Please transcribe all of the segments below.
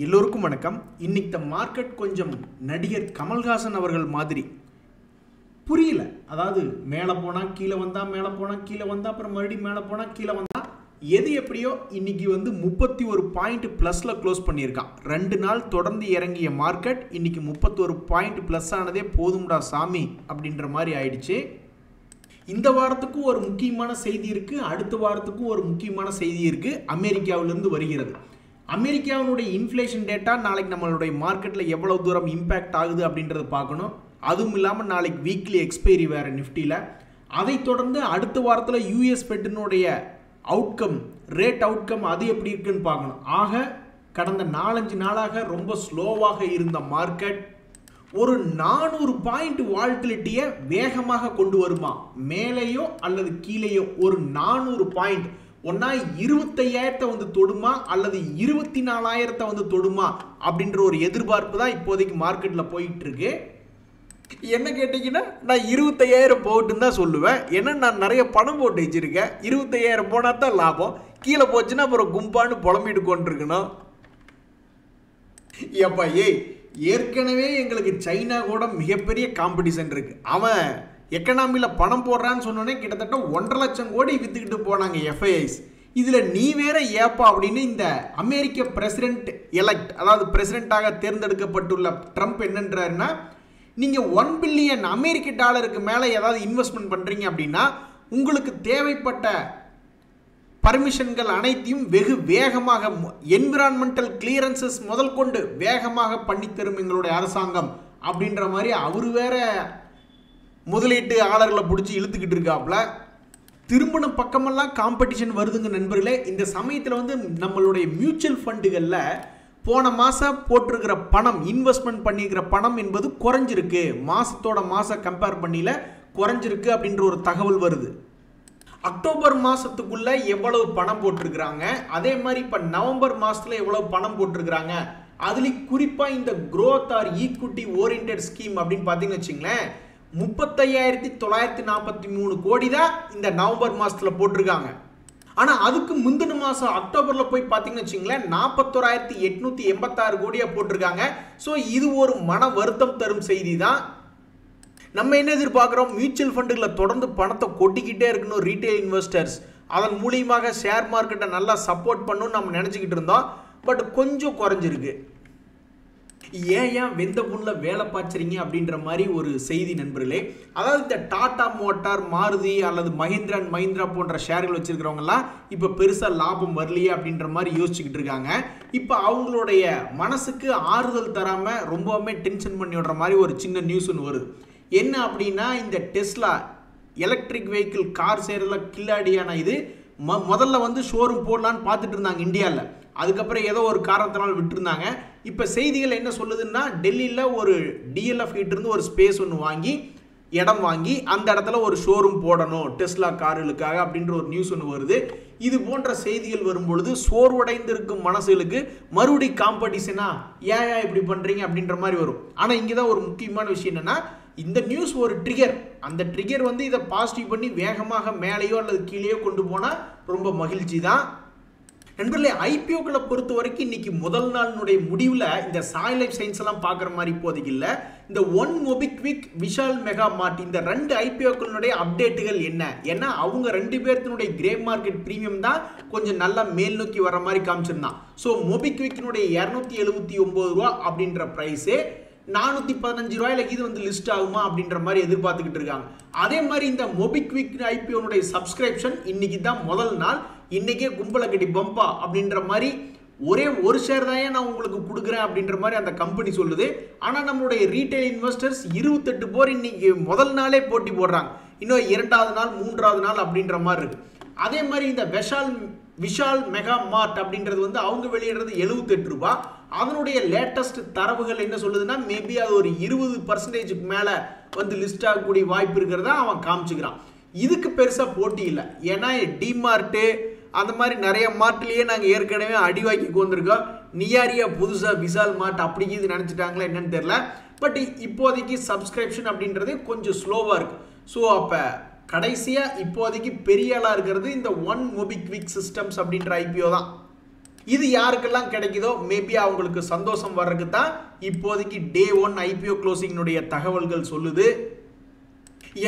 எல்லோருக்கும் வணக்கம். இன்னைக்கு த மார்க்கெட் கொஞ்சம் நடிகர் கமல்ஹாசன் அவர்கள் மாதிரி புரியல. அதாவது மேலே போனால் கீழே வந்தால், மேலே போனால் கீழே வந்தால், அப்புறம் மறுபடியும் மேலே போனால் கீழே வந்தால், எது எப்படியோ இன்னைக்கு 31 பாயிண்ட் ப்ளஸில் க்ளோஸ் பண்ணியிருக்கான். 2 நாள் தொடர்ந்து இறங்கிய மார்க்கெட் இன்னைக்கு 31 பாயிண்ட் ப்ளஸ் ஆனதே போதும்டா சாமி அப்படின்ற மாதிரி ஆயிடுச்சு. இந்த வாரத்துக்கும் ஒரு முக்கியமான செய்தி இருக்குது, அடுத்த வாரத்துக்கும் ஒரு முக்கியமான செய்தி இருக்குது. அமெரிக்காவிலிருந்து வருகிறது. அமெரிக்காவினுடைய இன்ஃப்ளேஷன் டேட்டா நாளைக்கு நம்மளுடைய மார்க்கெட்டில் எவ்வளோ தூரம் இம்பேக்ட் ஆகுது அப்படின்றத பார்க்கணும். அதுவும் இல்லாமல் நாளைக்கு வீக்லி எக்ஸ்பைரி வேறு நிஃப்டியில். அதை தொடர்ந்து அடுத்த வாரத்தில் யூஎஸ் ஃபெட்டினுடைய அவுட்கம், ரேட் அவுட்கம் அது எப்படி இருக்குன்னு பார்க்கணும். ஆக கடந்த 4-5 நாளாக ரொம்ப ஸ்லோவாக இருந்த மார்க்கெட் ஒரு 400 பாயிண்ட் வால்டிலிட்டியை வேகமாக கொண்டு வருமா, மேலேயோ அல்லது கீழேயோ ஒரு 400 பாயிண்ட், ஒன்னா 25,000 வந்து தொடுமா அல்லது 24,000 வந்து தொடுமா அப்படின்ற ஒரு எதிர்பார்ப்பு தான் இப்போதைக்கு மார்க்கெட்டில் போயிட்டு இருக்கு. என்ன கேட்டீங்கன்னா, நான் 25,000 போட்டுன்னு தான் சொல்லுவேன். ஏன்னா நான் நிறைய பணம் போட்டு வச்சிருக்கேன். 25,000 போனால் தான் லாபம். கீழே போச்சுன்னா அப்புறம் கும்பான்னு புலம்பிட்டு கொண்டிருக்கணும். ஏப்பா ஏற்கனவே எங்களுக்கு சைனா கூட மிகப்பெரிய காம்படிஷன் இருக்கு. அவன் எக்கனாமியில் பணம் போடுறான்னு சொன்னோன்னே கிட்டத்தட்ட 1.5 லட்சம் கோடி வித்துக்கிட்டு போனாங்க எஃப்ஐஐஸ். இதில் நீ வேற ஏப்பா அப்படின்னு இந்த அமெரிக்க பிரசிடென்ட் எலெக்ட், அதாவது பிரசிடென்ட்டாக தேர்ந்தெடுக்கப்பட்டுள்ள ட்ரம்ப் என்னன்றாருன்னா, நீங்கள் 1 பில்லியன் அமெரிக்க டாலருக்கு மேலே ஏதாவது இன்வெஸ்ட்மெண்ட் பண்ணுறீங்க அப்படின்னா உங்களுக்கு தேவைப்பட்ட பர்மிஷன்கள் அனைத்தையும் வெகு வேகமாக, என்விரான்மெண்டல் கிளியரன்சஸ் முதல் கொண்டு வேகமாக பண்ணித்தரும் எங்களுடைய அரசாங்கம் அப்படின்ற மாதிரி அவர் வேற முதலீட்டு ஆளர்களை பிடிச்சி இழுத்துக்கிட்டு இருக்காப்புல. திரும்பின பக்கமெல்லாம் காம்படிஷன் வருதுங்க நண்பர்களே. இந்த சமயத்தில் வந்து நம்மளுடைய மியூச்சுவல் ஃபண்டுகளில் போன மாதம் போட்டிருக்கிற பணம், இன்வெஸ்ட்மெண்ட் பண்ணிக்கிற பணம் என்பது குறைஞ்சிருக்கு. மாதத்தோட மாதம் கம்பேர் பண்ணியில் குறைஞ்சிருக்கு அப்படின்ற ஒரு தகவல் வருது. அக்டோபர் மாதத்துக்குள்ள எவ்வளவு பணம் போட்டிருக்கிறாங்க, அதே மாதிரி இப்போ நவம்பர் மாதத்தில் எவ்வளவு பணம் போட்டிருக்கிறாங்க, அதுலேயும் குறிப்பாக இந்த growth or equity oriented scheme அப்படின்னு பார்த்தீங்கன்னு வச்சுங்களேன், 35,943 கோடி தான் இந்த நவம்பர் மாதத்தில் போட்டிருக்காங்க. ஆனால் அதுக்கு முந்தின மாதம் அக்டோபரில் போய் பார்த்தீங்கன்னு வச்சுங்களேன், 41,886 கோடியாக போட்டிருக்காங்க. ஸோ இது ஒரு மன வருத்தம் தரும் செய்தி தான். நம்ம என்ன எதிர்பார்க்குறோம், மியூச்சுவல் ஃபண்டுகளில் தொடர்ந்து பணத்தை கொட்டிக்கிட்டே இருக்கணும் ரீட்டைல் இன்வெஸ்டர்ஸ். அதன் மூலியமாக ஷேர் மார்க்கெட்டை நல்லா சப்போர்ட் பண்ணணும்னு நம்ம நினச்சிக்கிட்டு இருந்தோம். பட் கொஞ்சம் குறைஞ்சிருக்கு. ஏன் வெந்த புண்ணில் வேலை பார்த்துறீங்க அப்படின்ற மாதிரி ஒரு செய்தி நண்பர்களே. அதாவது இந்த டாடா மோட்டார், மாருதி அல்லது மஹிந்திரா அண்ட் மஹிந்திரா போன்ற ஷேர்கள் வச்சிருக்கிறவங்கலாம் இப்போ பெருசாக லாபம் வரலையே அப்படின்ற மாதிரி யோசிச்சுக்கிட்டு இருக்காங்க. இப்போ அவங்களுடைய மனசுக்கு ஆறுதல் தராமல் ரொம்பவுமே டென்ஷன் பண்ணி விடுற மாதிரி ஒரு சின்ன நியூஸ் ஒன்று வருது. என்ன அப்படின்னா, இந்த டெஸ்லா எலக்ட்ரிக் வெஹிக்கிள் கார் சேரில் கில்லாடியான இது முதல்ல வந்து ஷோரூம் போடலான்னு பார்த்துட்டு இருந்தாங்க இந்தியாவில். அதுக்கப்புறம் ஏதோ ஒரு காரணத்தினால் விட்டுருந்தாங்க. இப்போ செய்திகள் என்ன சொல்லுதுன்னா, டெல்லியில் ஒரு டிஎல்எஃப் கிட்டேருந்து ஒரு ஸ்பேஸ் ஒன்று வாங்கி, இடம் வாங்கி அந்த இடத்துல ஒரு ஷோரூம் போடணும் டெஸ்லா கார்களுக்காக அப்படின்ற ஒரு நியூஸ் ஒன்று வருது. இது போன்ற செய்திகள் வரும்பொழுது சோர்வடைந்திருக்கும் மனசுகளுக்கு மறுபடி காம்படிஷனா, ஏன் இப்படி பண்ணுறீங்க அப்படின்ற மாதிரி வரும். ஆனால் இங்கே தான் ஒரு முக்கியமான விஷயம் என்னென்னா, இந்த நியூஸ் ஒரு ட்ரிகர். அந்த ட்ரிகர் வந்து இதை பாசிட்டிவ் பண்ணி வேகமாக மேலேயோ அல்லது கீழேயோ கொண்டு போனால் ரொம்ப மகிழ்ச்சி தான் நண்பர்களே. ஐபிஓக்களை பொறுத்த வரைக்கும் இன்னைக்கு முதல் நாளினுடைய முடிவில் இந்த சாய் லைஃப் சயின்ஸ் எல்லாம் பார்க்குற மாதிரி இப்போதைக்கு இல்லை. இந்த ஒன் மொபிக்விக், விஷால் மெகா மார்ட், இந்த 2 ஐபிஓக்களுடைய அப்டேட்டுகள் என்ன, ஏன்னா அவங்க 2 பேர்த்தினுடைய கிரே மார்க்கெட் ப்ரீமியம் தான் கொஞ்சம் நல்லா மேல் நோக்கி வர மாதிரி காமிச்சிருந்தான். ஸோ மொபிக்விக்கினுடைய 279 ரூபா அப்படின்ற ப்ரைஸு 415 ரூபாயில இது வந்து லிஸ்ட் ஆகுமா அப்படின்ற மாதிரி எதிர்பார்த்துக்கிட்டு இருக்காங்க. அதே மாதிரி இந்த மொபிக்விக் ஐபிஓனுடைய சப்ஸ்கிரிப்ஷன் இன்னைக்கு தான் முதல் நாள். இன்னைக்கே கும்பலை கட்டி பம்பா அப்படின்ற மாதிரி ஒரே ஒரு ஷேர் தான் நான் உங்களுக்கு கொடுக்குறேன் அப்படின்ற மாதிரி அந்த கம்பெனி சொல்லுது. ஆனால் நம்மளுடைய ரீட்டைல் இன்வெஸ்டர்ஸ் 28 பேர் இன்னைக்கு முதல் நாளே போட்டி போடுறாங்க. இன்னும் 2வது நாள் 3வது நாள் அப்படின்ற மாதிரி இருக்கு. அதே மாதிரி இந்த விஷால் மெகா மார்ட் அப்படின்றது வந்து அவங்க வெளியிடுறது 78 ரூபாய். அதனுடைய லேட்டஸ்ட் தரவுகள் என்ன சொல்லுதுன்னா, மேபி அது ஒரு 20% மேலே வந்து லிஸ்ட் ஆகக்கூடிய வாய்ப்பு இருக்கிறதா அவன் காமிச்சுக்கிறான். இதுக்கு பெருசாக போட்டி இல்லை. ஏன்னா டிமார்ட்டு அந்த மாதிரி நிறைய மார்ட்லேயே நாங்கள் ஏற்கனவே அடிவாக்கி கொண்டிருக்கோம். நியாரியா புதுசாக விஷால் மார்ட் அப்படி இது நினச்சிட்டாங்களா என்னன்னு தெரில. பட் இப்போதைக்கு சப்ஸ்கிரிப்ஷன் அப்படின்றது கொஞ்சம் ஸ்லோவாக இருக்குது. ஸோ அப்போ கடைசியாக இப்போதைக்கு பெரிய ஆளாக இருக்கிறது இந்த ஒன் மொபிக்விக் சிஸ்டம்ஸ் அப்படின்ற ஐபிஓ தான். இது யாருக்கெல்லாம் கிடைக்குதோ மேபி அவங்களுக்கு சந்தோஷம் வர்றதுக்கு தான் இப்போதைக்கு டே 1 IPO க்ளோசிங்கினுடைய தகவல்கள் சொல்லுது.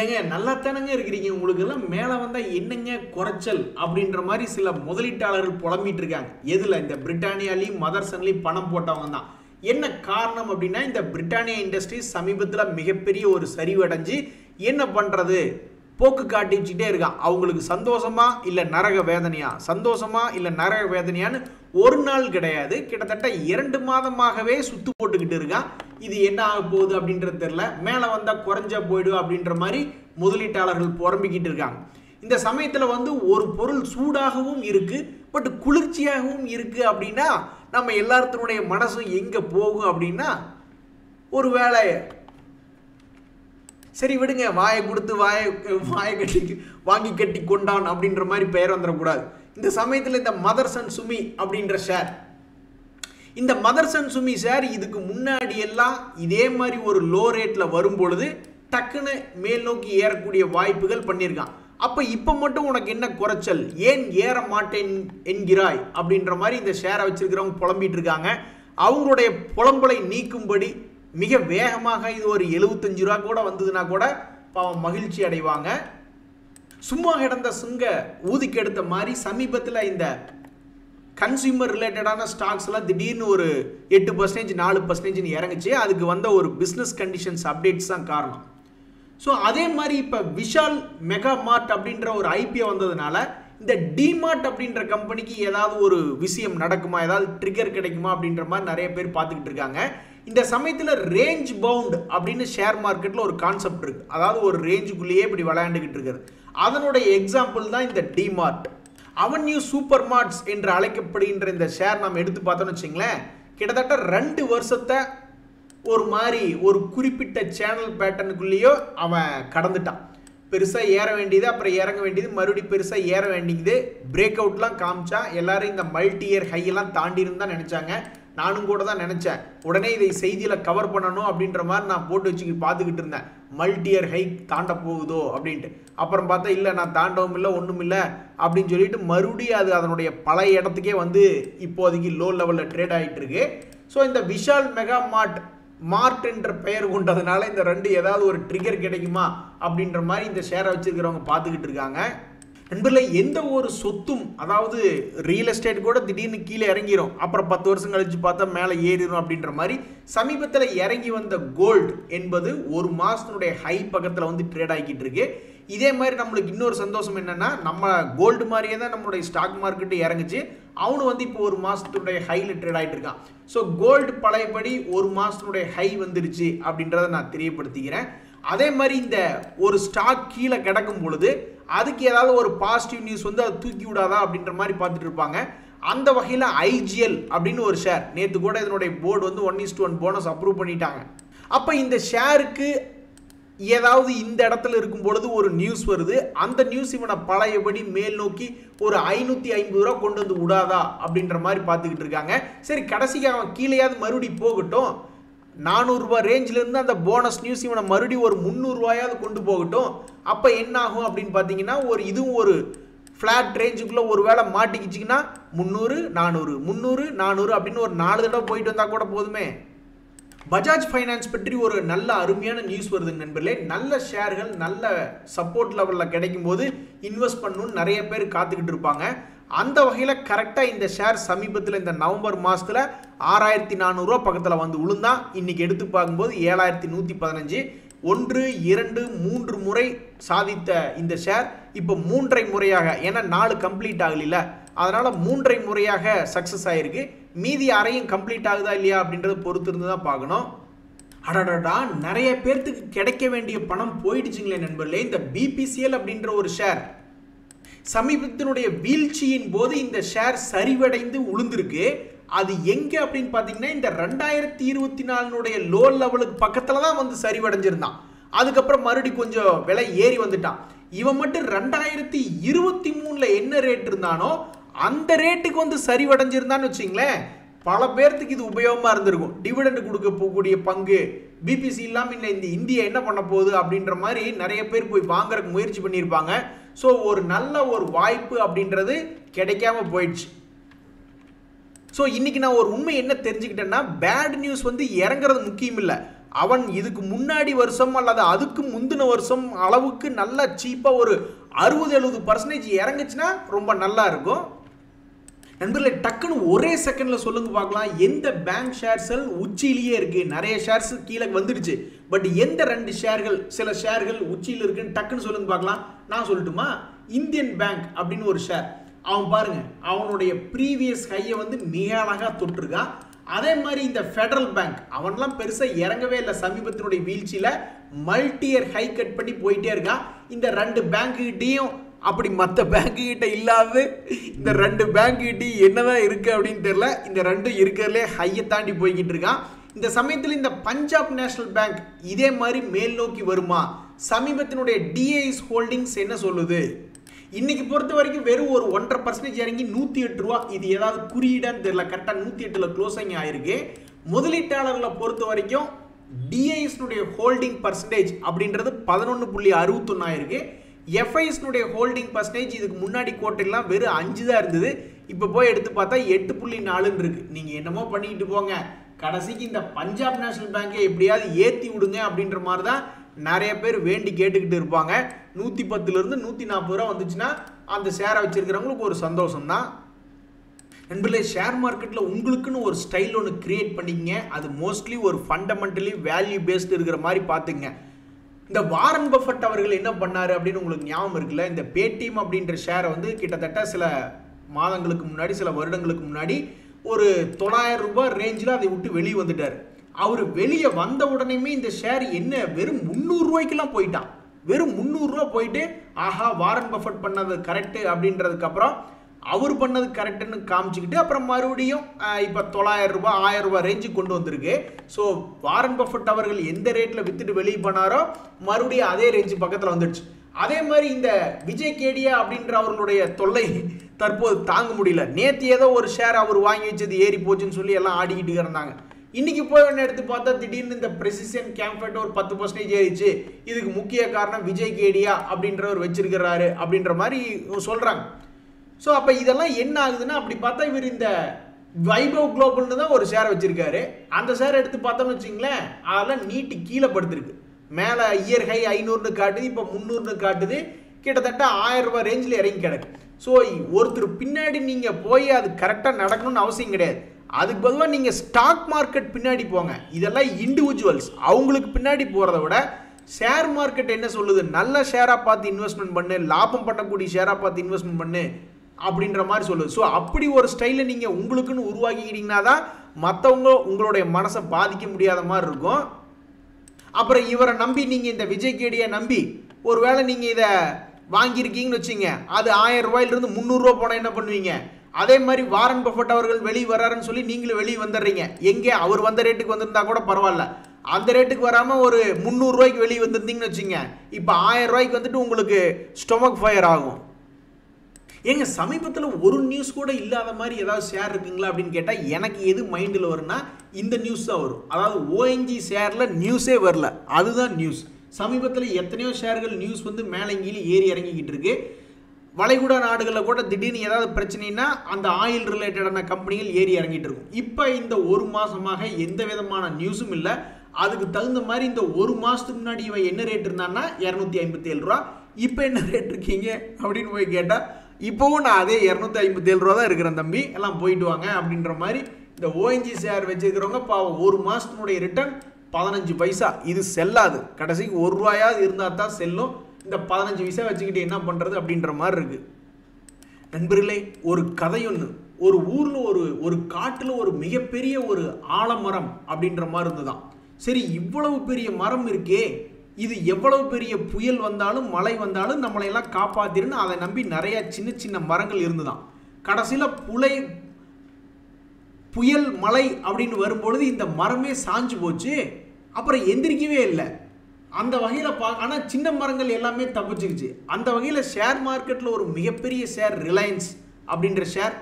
ஏங்க நல்லா தானங்க இருக்கிறீங்க, உங்களுக்கு எல்லாம் மேலே வந்தால் என்னங்க குறைச்சல் அப்படின்ற மாதிரி சில முதலீட்டாளர்கள் புலம்பிட்டு இருக்காங்க. எதில்? இந்த பிரிட்டானியாலையும் மதர்சன்லையும் பணம் போட்டவங்க தான். என்ன காரணம் அப்படின்னா, இந்த பிரிட்டானியா இண்டஸ்ட்ரீஸ் சமீபத்தில் மிகப்பெரிய ஒரு சரிவடைஞ்சு என்ன பண்ணுறது போக்கு காட்டி வச்சுட்டே இருக்கான். அவங்களுக்கு சந்தோஷமா இல்லை நரக வேதனையா, சந்தோஷமா இல்லை நரக வேதனையான்னு ஒரு நாள் கிடையாது, கிட்டத்தட்ட 2 மாதமாகவே சுத்து போட்டுக்கிட்டு இருக்கான். இது என்ன ஆக போகுது அப்படின்றது தெரியல. மேலே வந்தால் குறைஞ்சா போயிடும் அப்படின்ற மாதிரி முதலீட்டாளர்கள் புறம்பிக்கிட்டு இருக்காங்க. இந்த சமயத்தில் வந்து ஒரு பொருள் சூடாகவும் இருக்கு பட் குளிர்ச்சியாகவும் இருக்கு அப்படின்னா நம்ம எல்லாத்தினுடைய மனசும் எங்கே போகும் அப்படின்னா, ஒரு வேலை சரி விடுங்க, வாயை கொடுத்து வாயை கட்டி வாங்கி கட்டி கொண்டான் அப்படின்ற மாதிரி பெயர் வந்துடக்கூடாது. இந்த சமயத்தில் இந்த மதர்சன் சுமி அப்படின்ற ஷேர், இந்த மதர்சன் சுமி ஷேர் இதுக்கு முன்னாடி எல்லாம் இதே மாதிரி ஒரு லோ ரேட்டில் வரும் பொழுது டக்குன்னு மேல் நோக்கி ஏறக்கூடிய வாய்ப்புகள் பண்ணியிருக்கான். அப்போ இப்போ மட்டும் உனக்கு என்ன குறைச்சல், ஏன் ஏற மாட்டேன் என்கிறாய் அப்படின்ற மாதிரி இந்த ஷேரை வச்சிருக்கிறவங்க புலம்பிட்டு இருக்காங்க. அவங்களுடைய புலம்பலை நீக்கும்படி மிக வேகமாக இது ஒரு 75 ரூபா கூட வந்ததுன்னா கூட பாவம் மகிழ்ச்சி அடைவாங்க. சும்மா கிடந்த சுங்க ஊதிக்கு எடுத்த மாதிரி சமீபத்தில் இந்த கன்சியூமர் ரிலேட்டடான ஸ்டாக்ஸ்லாம் திடீர்னு ஒரு 8% 4% இறங்குச்சு. அதுக்கு வந்த ஒரு பிஸ்னஸ் கண்டிஷன்ஸ் அப்டேட்ஸ் தான் காரணம். ஸோ அதே மாதிரி இப்போ விஷால் மெகா மார்ட் அப்படின்ற ஒரு IPO வந்ததுனால இந்த டிமார்ட் அப்படின்ற கம்பெனிக்கு ஏதாவது ஒரு விஷயம் நடக்குமா, ஏதாவது ட்ரிகர் கிடைக்குமா அப்படின்ற மாதிரி நிறைய பேர் பார்த்துக்கிட்டு இருக்காங்க. இந்த சமயத்தில் ரேஞ்ச் பவுண்ட் அப்படின்னு ஷேர் மார்க்கெட்டில் ஒரு கான்செப்ட் இருக்குது. அதாவது ஒரு ரேஞ்சுக்குள்ளேயே இப்படி விளையாண்டுக்கிட்டு இருக்கிறது. அதனுடைய எக்ஸாம்பிள் தான் இந்த டிமார்ட். அவென்யூ சூப்பர் மார்ட்ஸ் என்று அழைக்கப்படுகின்ற இந்த ஷேர் நம்ம எடுத்து பார்த்தோன்னு வச்சிங்களேன், கிட்டத்தட்ட 2 வருஷத்தை ஒரு மாதிரி ஒரு குறிப்பிட்ட சேனல் பேட்டர்னுக்குள்ளேயோ அவன் கடந்துட்டான். பெருசாக ஏற வேண்டியது, அப்புறம் இறங்க வேண்டியது, மறுபடியும் பெருசாக ஏற வேண்டியது, பிரேக் அவுட்லாம் காமிச்சா எல்லாரும் இந்த மல்டி இயர் ஹையெல்லாம் தாண்டிருந்து தான் நினச்சாங்க. நானும் கூட தான் நினச்சேன், உடனே இதை செய்தியில் கவர் பண்ணணும் அப்படின்ற மாதிரி நான் போட்டு வச்சு பார்த்துக்கிட்டு இருந்தேன், மல்டி இயர் ஹை தாண்ட போகுதோ அப்படின்ட்டு. அப்புறம் பார்த்தா இல்லை, நான் தாண்டவும் இல்லை ஒன்றும் இல்லை அப்படின்னு சொல்லிட்டு மறுபடியும் அது அதனுடைய பழைய இடத்துக்கே வந்து இப்போதைக்கு லோ லெவலில் ட்ரேட் ஆகிட்டு இருக்கு. ஸோ இந்த விஷால் மெகா மார்ட் என்ற பெயர் கொண்டதுனால இந்த 2 ஏதாவது ஒரு ட்ரிகர் கிடைக்குமா அப்படின்ற மாதிரி இந்த ஷேரை வச்சிருக்கிறவங்க பார்த்துக்கிட்டு இருக்காங்க. நண்பர்களே, எந்த ஒரு சொத்தும், அதாவது ரியல் எஸ்டேட் கூட திடீர்னு கீழே இறங்கிடும், அப்புறம் 10 வருஷம் கழிச்சு பார்த்தா மேலே ஏறிடும் அப்படின்ற மாதிரி சமீபத்தில் இறங்கி வந்த கோல்டு என்பது ஒரு மாதத்தினுடைய ஹை பக்கத்தில் வந்து ட்ரேட் ஆகிக்கிட்டு இருக்கு. இதே மாதிரி நம்மளுக்கு இன்னொரு சந்தோஷம் என்னன்னா, நம்ம கோல்டு மாதிரியே தான் நம்மளுடைய ஸ்டாக் மார்க்கெட்டு இறங்குச்சு, அவனு வந்து இப்போ ஒரு மாதத்துடைய ஹையில் ட்ரேட் ஆகிட்டு இருக்கான். ஸோ கோல்டு பழையபடி ஒரு மாதத்தினுடைய ஹை வந்துருச்சு அப்படின்றத நான் தெரியப்படுத்திக்கிறேன். அதே மாதிரி இந்த ஒரு ஸ்டாக் கீழே கிடக்கும் பொழுது அதுக்கு ஏதாவது ஒரு பாசிட்டிவ் நியூஸ் வந்து அதை தூக்கி விடாதா அப்படின்ற மாதிரி பார்த்துட்டு இருப்பாங்க. அந்த வகையில் IGL அப்படின்னு ஒரு ஷேர் நேற்று கூட இதனுடைய போர்டு வந்து 1:1 போனஸ் அப்ரூவ் பண்ணிட்டாங்க. அப்போ இந்த ஷேருக்கு ஏதாவது இந்த இடத்துல இருக்கும் பொழுது ஒரு நியூஸ் வருது, அந்த நியூஸ் இவனை பழையபடி மேல் நோக்கி ஒரு 550 ரூபா கொண்டு வந்து விடாதா அப்படின்ற மாதிரி பார்த்துக்கிட்டு இருக்காங்க. சரி, கடைசிக்கு அவன் கீழேயாவது மறுபடியும் போகட்டும், 400 ரூபா ரேஞ்சில் இருந்து அந்த போனஸ் நியூஸ் இவனை மறுபடியும் ஒரு 300 ரூபாயாவது கொண்டு போகட்டும். அப்போ என்ன ஆகும் அப்படின்னு பார்த்தீங்கன்னா, இதுவும் ஒரு ஃப்ளாட் ரேஞ்சுக்குள்ளே ஒரு வேளை மாட்டிக்கிச்சிங்கன்னா 300 400 300 400 அப்படின்னு ஒரு 4 தடவை போயிட்டு வந்தால் கூட போதுமே. பஜாஜ் ஃபைனான்ஸ் பற்றி ஒரு நல்ல அருமையான நியூஸ் வருது நண்பர்களே. நல்ல ஷேர்கள் நல்ல சப்போர்ட் லெவலில் கிடைக்கும் போது இன்வெஸ்ட் பண்ணணும்னு நிறைய பேர் காத்துக்கிட்டு இருப்பாங்க. அந்த வகையில் கரெக்டாக இந்த ஷேர் சமீபத்தில் இந்த நவம்பர் மாதத்தில் 6400 ரூபா பக்கத்தில் வந்து விழுந்தான். இன்றைக்கி எடுத்து பார்க்கும்போது 7115. 1 2 3 முறை சாதித்த இந்த ஷேர் இப்போ 3.5 முறையாக, ஏன்னா 4 கம்ப்ளீட் ஆகல, அதனால் 3.5 முறையாக சக்ஸஸ் ஆகிருக்கு. மீதி அறையும் கம்ப்ளீட் ஆகுதா இல்லையா அப்படின்றத பொறுத்து இருந்து தான் பார்க்கணும். அடடா, நிறைய பேர்த்துக்கு கிடைக்க வேண்டிய பணம் போயிடுச்சுங்களே நண்பர்களே. இந்த BPCL அப்படின்ற ஒரு ஷேர் சமீபத்தினுடைய வீழ்ச்சியின் போது இந்த ஷேர் சரிவடைந்து உளுந்திருக்கு. அது எங்கே அப்படின்னு பார்த்தீங்கன்னா, இந்த 2024 லோ லெவலுக்கு பக்கத்தில் தான் வந்து சரிவடைஞ்சிருந்தான். அதுக்கப்புறம் மறுபடியும் கொஞ்சம் விலை ஏறி வந்துட்டான். இவன் மட்டும் 2023 என்ன ரேட் இருந்தானோ அந்த ரேட்டுக்கு வந்து சரிவடைஞ்சிருந்தான்னு வச்சிங்களேன், பல பேர்த்துக்கு இது உபயோகமாக இருந்திருக்கும். டிவிடெண்ட் கொடுக்க போகக்கூடிய பங்கு BPC இல்லாமல் இல்லை, இந்த இந்தியா என்ன பண்ண போகுது அப்படின்ற மாதிரி நிறைய பேர் போய் வாங்குறதுக்கு முயற்சி பண்ணியிருப்பாங்க. ஸோ ஒரு நல்ல ஒரு வாய்ப்பு அப்படின்றது கிடைக்காம போயிடுச்சு. ஸோ இன்னைக்கு நான் ஒரு உண்மை என்ன தெரிஞ்சுக்கிட்டேன்னா, பேட் நியூஸ் வந்து இறங்குறது முக்கியம் இல்லை, அவன் இதுக்கு முன்னாடி வருஷம் அல்லது அதுக்கு முந்தின வருஷம் அளவுக்கு நல்லா சீப்பாக ஒரு 60-70% இறங்குச்சுன்னா ரொம்ப நல்லா இருக்கும். நண்பர்களே, டக்குன்னு ஒரே செகண்ட்ல சொல்லுங்க பார்க்கலாம், எந்த பேங்க் ஷேர்ஸ்கள் உச்சியிலேயே இருக்கு? நிறைய ஷேர்ஸ் கீழே வந்துடுச்சு, பட் எந்த 2 ஷேர்கள், சில ஷேர்கள் உச்சியில் இருக்குன்னு டக்குன்னு சொல்லுங்க பார்க்கலாம். நான் சொல்லட்டுமா? இந்தியன் பேங்க் அப்படின்னு ஒரு ஷேர், அவன் பாருங்க அவனுடைய ப்ரீவியஸ் ஹையை வந்து மிக அழகா தொட்டிருக்கான். அதே மாதிரி இந்த ஃபெடரல் பேங்க் அவன்லாம் பெருசா இறங்கவே இல்லை, சமீபத்தினுடைய வீழ்ச்சியில மல்டி இயர் ஹை கட் பண்ணி போயிட்டே இருக்கான். இந்த 2 பேங்க் கிட்டையும் அப்படி மற்ற பேங்க் கிட்ட இல்லாத இந்த 2 பேங்க் கிட்டையும் என்னதான் இருக்கு அப்படின்னு தெரியல, இந்த 2 இருக்கிறதுலே ஹையை தாண்டி போய்கிட்டு இருக்கான். இந்த சமயத்தில் இந்த பஞ்சாப் நேஷனல் பேங்க் இதே மாதிரி மேல் நோக்கி வருமா? சமீபத்தினுடைய டிஐஎஸ் ஹோல்டிங்ஸ் என்ன சொல்லுது? இன்னைக்கு பொறுத்த வரைக்கும் வெறும் ஒரு 1.5% இறங்கி 108 ரூபா. இது ஏதாவது குறியீடான்னு தெரியல, கரெக்டாக 108ல் க்ளோசிங் ஆயிருக்கு. முதலீட்டாளர்களை பொறுத்த வரைக்கும் டிஐஎஸ்னுடைய ஹோல்டிங் பர்சன்டேஜ் அப்படின்றது 11.61 ஆயிருக்கு. எஃப்ஐஎஸ்னுடைய ஹோல்டிங் பர்சன்டேஜ் இதுக்கு முன்னாடி கோட்டையெல்லாம் வெறும் 5 தான் இருந்தது, இப்போ போய் எடுத்து பார்த்தா 8.4 இருக்கு. நீங்கள் என்னமோ பண்ணிக்கிட்டு போங்க, கடைசிக்கு இந்த பஞ்சாப் நேஷனல் பேங்கை எப்படியாவது ஏற்றி விடுங்க அப்படின்ற மாதிரி தான் நிறைய பேர் வேண்டி கேட்டுக்கிட்டு இருப்பாங்க. 110லேருந்து 140 ரூபா வந்துச்சுன்னா அந்த ஷேரை வச்சிருக்கிறவங்களுக்கு ஒரு சந்தோஷம் தான். நண்பர்களே, ஷேர் மார்க்கெட்டில் உங்களுக்குன்னு ஒரு ஸ்டைல் ஒன்று கிரியேட் பண்ணிக்கங்க. அது மோஸ்ட்லி ஒரு ஃபண்டமெண்டலி வேல்யூ பேஸ்டு இருக்கிற மாதிரி பார்த்துங்க. இந்த வாரன் பஃபட் அவர்கள் என்ன பண்ணாரு அப்படின்னு உங்களுக்கு ஞாபகம் இருக்குல்ல? இந்த பேடிஎம் அப்படின்ற ஷேரை வந்து கிட்டத்தட்ட சில மாதங்களுக்கு முன்னாடி, சில வருடங்களுக்கு முன்னாடி ஒரு 900 ரூபாய் ரேஞ்சில் அதை விட்டு வெளியே வந்துட்டார். அவர் வெளியே வந்த உடனேயுமே இந்த ஷேர் என்ன வெறும் 300 ரூபாய்க்கெல்லாம் போயிட்டான். வெறும் 300 ரூபா போயிட்டு ஆஹா வாரன் பஃபட் பண்ணது கரெக்டு அப்படின்றதுக்கு அப்புறம் அவர் பண்ணது கரெக்டுன்னு காமிச்சிக்கிட்டு அப்புறம் மறுபடியும் இப்போ 900 ரூபாய் 1000 ரூபாய் ரேஞ்சுக்கு கொண்டு வந்திருக்கு. ஸோ வாரன் பஃபட் அவர்கள் எந்த ரேட்டில் வித்துட்டு வெளியே பண்ணாரோ மறுபடியும் அதே ரேஞ்சு பக்கத்தில் வந்துடுச்சு. அதே மாதிரி இந்த விஜய் கேடியா அப்படின்ற அவர்களுடைய தொல்லை தற்போது தாங்க முடியல. நேற்று ஏதோ ஒரு ஷேர் அவர் வாங்கி வச்சது ஏறி போச்சுன்னு சொல்லி எல்லாம் ஆடிக்கிட்டு இருந்தாங்க. இன்னைக்கு போய் ஒன்று எடுத்து பார்த்தா திடீர்னு இந்த பிரெசிஷன் கேம்ஃபெட் ஒரு 10% ஏறிச்சு. இதுக்கு முக்கிய காரணம் விஜய் கேடியா அப்படின்றவர் வச்சிருக்கிறாரு அப்படின்ற மாதிரி சொல்றாங்க. ஸோ அப்போ இதெல்லாம் என்ன ஆகுதுன்னா, அப்படி பார்த்தா இவர் இந்த வைபவ் குளோபல்னு தான் ஒரு ஷேர் வச்சிருக்காரு. அந்த ஷேர் எடுத்து பார்த்தோம்னு வச்சிங்களேன், அதெல்லாம் நீட்டு கீழே படுத்திருக்கு. மேலே இயர் ஹை 500ன்னு காட்டுது, இப்போ 300ன்னு காட்டுது, கிட்டத்தட்ட 1000 ரூபாய் ரேஞ்சில் இறங்கி கிடக்கு. ஸோ ஒருத்தர் பின்னாடி நீங்கள் போய் அது கரெக்டாக நடக்கணும்னு அவசியம் கிடையாது. அதுக்கு பதிலாக நீங்கள் ஸ்டாக் மார்க்கெட் பின்னாடி போங்க. இதெல்லாம் இண்டிவிஜுவல்ஸ், அவங்களுக்கு பின்னாடி போகிறத விட ஷேர் மார்க்கெட் என்ன சொல்லுது, நல்ல ஷேராக பார்த்து இன்வெஸ்ட்மெண்ட் பண்ணு, லாபம் பண்ணக்கூடிய ஷேராக பார்த்து இன்வெஸ்ட்மெண்ட் பண்ணு அப்படின்ற மாதிரி சொல்லுது. ஸோ அப்படி ஒரு ஸ்டைலில் நீங்கள் உங்களுக்குன்னு உருவாக்கிக்கிட்டீங்கன்னா தான் மற்றவங்க உங்களுடைய மனசை பாதிக்க முடியாத மாதிரி இருக்கும். அப்புறம் இவரை நம்பி நீங்கள் இந்த விஜய் கேடியை நம்பி ஒருவேளை நீங்கள் இதை வாங்கியிருக்கீங்கன்னு வச்சுங்க, அது 1000 ரூபாயிலிருந்து 300 ரூபா போனால் என்ன பண்ணுவீங்க? அதே மாதிரி வாரன் பஃபட் அவர்கள் வெளியே வர்றாருன்னு சொல்லி நீங்களும் வெளியே வந்துடுறீங்க. எங்கே அவர் வந்த ரேட்டுக்கு வந்திருந்தா கூட பரவாயில்ல, அந்த ரேட்டுக்கு வராமல் ஒரு 300 ரூபாய்க்கு வெளியே வந்திருந்தீங்கன்னு வச்சுங்க, இப்போ 1000 ரூபாய்க்கு வந்துட்டு உங்களுக்கு ஸ்டொமக் ஃபயர் ஆகும். ஏங்க சமீபத்தில் ஒரு நியூஸ் கூட இல்லாத மாதிரி ஏதாவது ஷேர் இருக்குங்களா அப்படின்னு கேட்டால் எனக்கு எது மைண்டில் வரும்னா இந்த நியூஸ் தான் வரும். அதாவது ஓஎன்ஜி ஷேரில் நியூஸே வரல, அதுதான் நியூஸ். சமீபத்தில் எத்தனையோ ஷேர்கள் நியூஸ் வந்து மேலே கீழே ஏறி இறங்கிக்கிட்டு இருக்கு. வளைகுடா நாடுகளில் கூட திடீர்னு ஏதாவது பிரச்சனைனா அந்த ஆயில் ரிலேட்டடான கம்பெனிகள் ஏறி இறங்கிட்டு இருக்கும். இப்போ இந்த ஒரு மாதமாக எந்த விதமான நியூஸும் இல்லை. அதுக்கு தகுந்த மாதிரி இந்த ஒரு மாதத்துக்கு முன்னாடி இவன் என்ன ரேட் இருந்தான்னா 257 ரூபா, இப்போ என்ன ரேட் இருக்கீங்க அப்படின்னு போய் கேட்டால் இப்போவும் நான் அதே 257 ரூபா தான் இருக்கிறேன் தம்பி, எல்லாம் போயிட்டு வாங்க அப்படின்ற மாதிரி. இந்த ஓஎன்ஜி ஷேர் வச்சுருக்கிறவங்க பாவம் ஒரு மாதத்தினுடைய ரிட்டர்ன் 15 பைசா. இது செல்லாது, கடைசிக்கு 1 ரூபாயாவது இருந்தால் தான் செல்லும். இந்த 15 பைசா வச்சுக்கிட்டு என்ன பண்ணுறது அப்படின்ற மாதிரி இருக்குது. நண்பர்களே, ஒரு கதை ஒன்று, ஒரு ஊரில் ஒரு காட்டில் ஒரு மிகப்பெரிய ஒரு ஆலமரம் அப்படின்ற மாதிரி இருந்துதான். சரி, இவ்வளவு பெரிய மரம் இருக்கே, இது எவ்வளவு பெரிய புயல் வந்தாலும் மழை வந்தாலும் நம்மளையெல்லாம் காப்பாத்திருன்னு அதை நம்பி நிறைய சின்ன சின்ன மரங்கள் இருந்துதான். கடைசியில் புயல் மழை அப்படின்னு வரும்பொழுது இந்த மரமே சாஞ்சு போச்சு, அப்புறம் எந்திரிக்கவே இல்லை. அந்த வகையில் ஆனால் சின்ன மரங்கள் எல்லாமே தப்பிச்சுக்குச்சு. அந்த வகையில் ஷேர் மார்க்கெட்டில் ஒரு மிகப்பெரிய ஷேர் ரிலையன்ஸ் அப்படின்ற ஷேர்,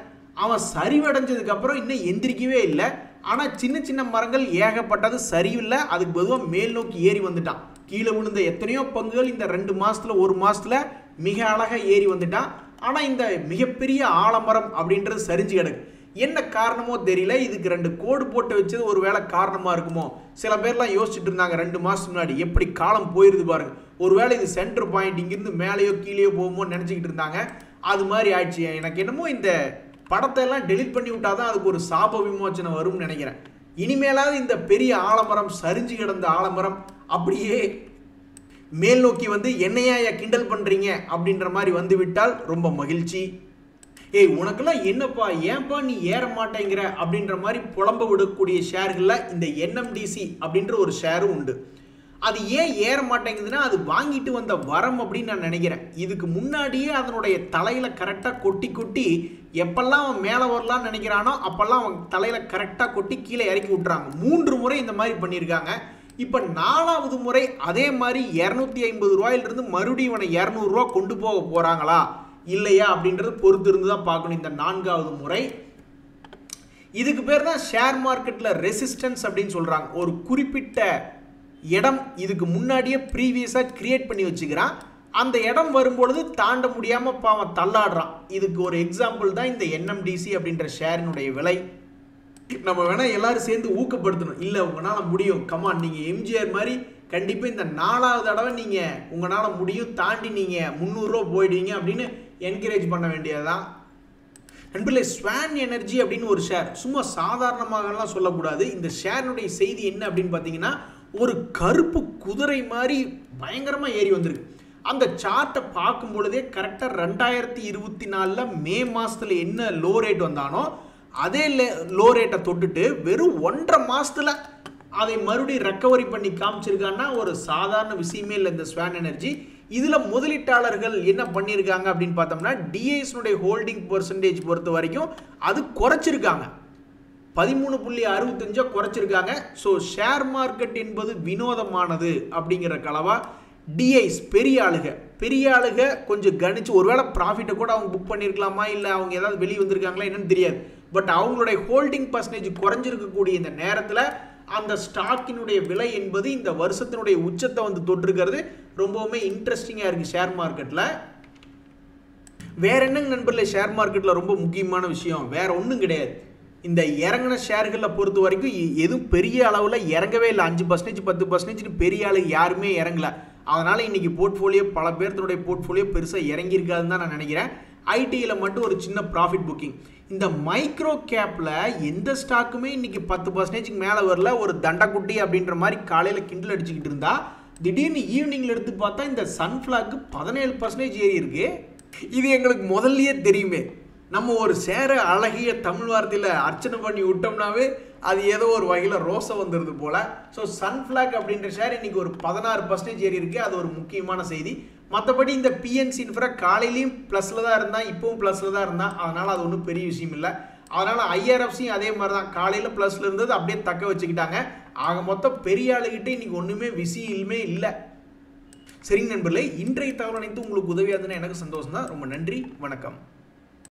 அவன் சரிவடைஞ்சதுக்கப்புறம் இன்னும் எந்திரிக்கவே இல்லை. ஆனால் சின்ன சின்ன மரங்கள் ஏகப்பட்டது சரியில்லை, அதுக்கு பொதுவாக மேல் நோக்கி ஏறி வந்துட்டான். கீழே விழுந்த எத்தனையோ பங்குகள் இந்த 2 மாதத்தில் 1 மாதத்தில் மிக அழகாக ஏறி வந்துட்டான். ஆனால் இந்த மிகப்பெரிய ஆலமரம் அப்படின்றது சரிஞ்சு கிடக்கு. என்ன காரணமோ தெரியல. இதுக்கு 2 கோடு போட்டு வச்சது ஒருவேளை காரணமா இருக்குமோ? சில பேர்லாம் யோசிச்சுட்டு இருந்தாங்க 2 மாசத்துக்கு முன்னாடி, எப்படி காலம் போயிருது பாருங்க, ஒருவேளை இது சென்டர் பாயிண்ட் இங்கிருந்து மேலேயோ கீழேயோ போகுமோ நினைச்சுக்கிட்டு இருந்தாங்க. அது மாதிரி ஆயிடுச்சு. எனக்கு என்னமோ இந்த படத்தை எல்லாம் டெலிட் பண்ணி விட்டாதான் அதுக்கு ஒரு சாப விமோச்சனம் வரும்னு நினைக்கிறேன். இனிமேலாவது இந்த பெரிய ஆலமரம், சரிஞ்சு கிடந்த ஆலமரம் அப்படியே மேல் நோக்கி வந்து என்னையா கிண்டல் பண்றீங்க அப்படின்ற மாதிரி வந்து விட்டால் ரொம்ப மகிழ்ச்சி. ஏய் உனக்கெல்லாம் என்னப்பா, ஏன்பா நீ ஏற மாட்டேங்கிற அப்படின்ற மாதிரி புலம்ப விடக்கூடிய ஷேர்களில் இந்த NMDC அப்படின்ற ஒரு ஷேரும் உண்டு. அது ஏன் ஏற மாட்டேங்குதுன்னா அது வாங்கிட்டு வந்த வரம் அப்படின்னு நான் நினைக்கிறேன். இதுக்கு முன்னாடியே அதனுடைய தலையில கரெக்டாக கொட்டி கொட்டி எப்பெல்லாம் அவன் மேலே வரலான்னு நினைக்கிறானோ அப்பெல்லாம் அவன் தலையில கரெக்டாக கொட்டி கீழே இறக்கி விட்டுறாங்க. 3 முறை இந்த மாதிரி பண்ணியிருக்காங்க. இப்போ 4வது முறை அதே மாதிரி 250 ரூபாயிலிருந்து மறுபடியும் இவனை 200 ரூபா கொண்டு போக போறாங்களா இல்லையா அப்படின்றது பொறுத்து இருந்து தான் பார்க்கணும். இந்த 4வது முறை இதுக்கு பேர் தான் ஷேர் மார்க்கெட்ல ரெசிஸ்டன்ஸ் அப்படின்னு சொல்றாங்க. ஒரு குறிப்பிட்ட இடம் இதுக்கு முன்னாடியே ப்ரீவியஸாக கிரியேட் பண்ணி வச்சுக்கிறான். அந்த இடம் வரும்பொழுது தாண்ட முடியாமல் பாவம் தள்ளாடுறான். இதுக்கு ஒரு எக்ஸாம்பிள் தான் இந்த NMDC அப்படின்ற ஷேரினுடைய விலை. நம்ம வேணா எல்லாரும் சேர்ந்து ஊக்கப்படுத்தணும். இல்லை உங்களால் முடியும், கமான், நீங்கள் எம்ஜிஆர் மாதிரி கண்டிப்பாக இந்த 4வது தடவை நீங்கள் உங்களால் முடியும், தாண்டி நீங்கள் 300 ரூபா போயிடுவீங்க அப்படின்னு என்கரேஜ் பண்ண வேண்டியதுதான். நண்பர்களே, ஸ்வான் எனர்ஜி அப்படின்னு ஒரு ஷேர் சும்மா சாதாரணமாகலாம் சொல்லக்கூடாது. இந்த ஷேரினுடைய செய்தி என்ன அப்படின்னு பார்த்தீங்கன்னா, ஒரு கருப்பு குதிரை மாதிரி பயங்கரமாக ஏறி வந்திருக்கு. அந்த சார்ட்டை பார்க்கும் பொழுதே கரெக்டாக 2024 மே மாதத்தில் என்ன லோ ரேட் வந்தானோ அதே லோ ரேட்டை தொட்டுட்டு வெறும் 1.5 மாதத்தில் அதை மறுபடியும் ரெக்கவரி பண்ணி காமிச்சிருக்காங்கன்னா ஒரு சாதாரண விஷயமே இல்லை இந்த ஸ்வான் எனர்ஜி. இதில் முதலீட்டாளர்கள் என்ன பண்ணியிருக்காங்க அப்படின்னு பார்த்தோம்னா, டிஐஎஸ்னுடைய ஹோல்டிங் பெர்சன்டேஜ் பொறுத்த வரைக்கும் அது குறைச்சிருக்காங்க, 13.65 குறைச்சிருக்காங்க. ஸோ ஷேர் மார்க்கெட் என்பது வினோதமானது அப்படிங்கிற கலவா. டிஐஸ் பெரிய ஆளுக கொஞ்சம் கணிச்சு ஒருவேளை ப்ராஃபிட்டை கூட அவங்க புக் பண்ணியிருக்கலாமா, இல்லை அவங்க ஏதாவது வெளியே வந்திருக்காங்களா என்னன்னு தெரியாது. பட் அவங்களுடைய ஹோல்டிங் பர்சன்டேஜ் குறைஞ்சிருக்கக்கூடிய இந்த நேரத்தில் அந்த ஸ்டாக்கினுடைய விலை என்பது இந்த வருஷத்தினுடைய உச்சத்தை வந்து தொட்டிருக்கிறது ரொம்பவுமே இன்ட்ரெஸ்டிங்காக இருக்குது ஷேர் மார்க்கெட்டில். வேற என்னங்க நண்பர்களே ஷேர் மார்க்கெட்டில் ரொம்ப முக்கியமான விஷயம் வேற ஒன்றும் கிடையாது. இந்த இறங்கின ஷேர்களில் பொறுத்த வரைக்கும் எதுவும் பெரிய அளவில் இறங்கவே இல்லை. 5%, 10% பெரிய ஆளு யாருமே இறங்கல. அதனால் இன்றைக்கி போர்ட்ஃபோலியோ பல பேர்த்தோடைய போர்ட்ஃபோலியோ பெருசாக இறங்கியிருக்காதுன்னு தான் நான் நினைக்கிறேன். ஐடியில் மட்டும் ஒரு சின்ன ப்ராஃபிட் புக்கிங். இந்த மைக்ரோ கேப்பில் எந்த ஸ்டாக்குமே இன்றைக்கி 10% மேலே வரல. ஒரு தண்டக்குட்டி அப்படின்ற மாதிரி காலையில் கிண்டல் அடிச்சுக்கிட்டு இருந்தா திடீர்னு ஈவினிங்கில் எடுத்து பார்த்தா இந்த சன்ஃப்ளாக்கு 17% ஏறி இருக்கு. இது எங்களுக்கு முதல்லயே தெரியுமே. நம்ம ஒரு ஷேரை அழகிய தமிழ் வார்த்தையில் அர்ச்சனை பண்ணி விட்டோம்னாவே அது ஏதோ ஒரு வகையில் ரோசை வந்துடுது போல். ஸோ சன்ஃப்ளாக் அப்படின்ற ஷேர் இன்றைக்கி ஒரு 16% ஏறி இருக்குது. அது ஒரு முக்கியமான செய்தி. மற்றபடி இந்த பிஎன்சி இன்ஃப்ரா காலையிலையும் ப்ளஸில் தான் இருந்தால், இப்போவும் ப்ளஸில் தான் இருந்தால், அதனால் அது ஒன்றும் பெரிய விஷயம் இல்லை. அதனால் ஐஆர்எஃப்சியும் அதே மாதிரி தான் காலையில் ப்ளஸில் இருந்தது அப்படியே தக்க வச்சுக்கிட்டாங்க. ஆக மொத்தம் பெரிய ஆளுகிட்ட இன்றைக்கி ஒன்றுமே விஷயமே இல்லை. சரிங்க நண்பர்களே, இன்றைய தகவல் அனைத்து உங்களுக்கு உதவியாக இருந்ததுன்னா எனக்கு சந்தோஷம் தான். ரொம்ப நன்றி, வணக்கம்.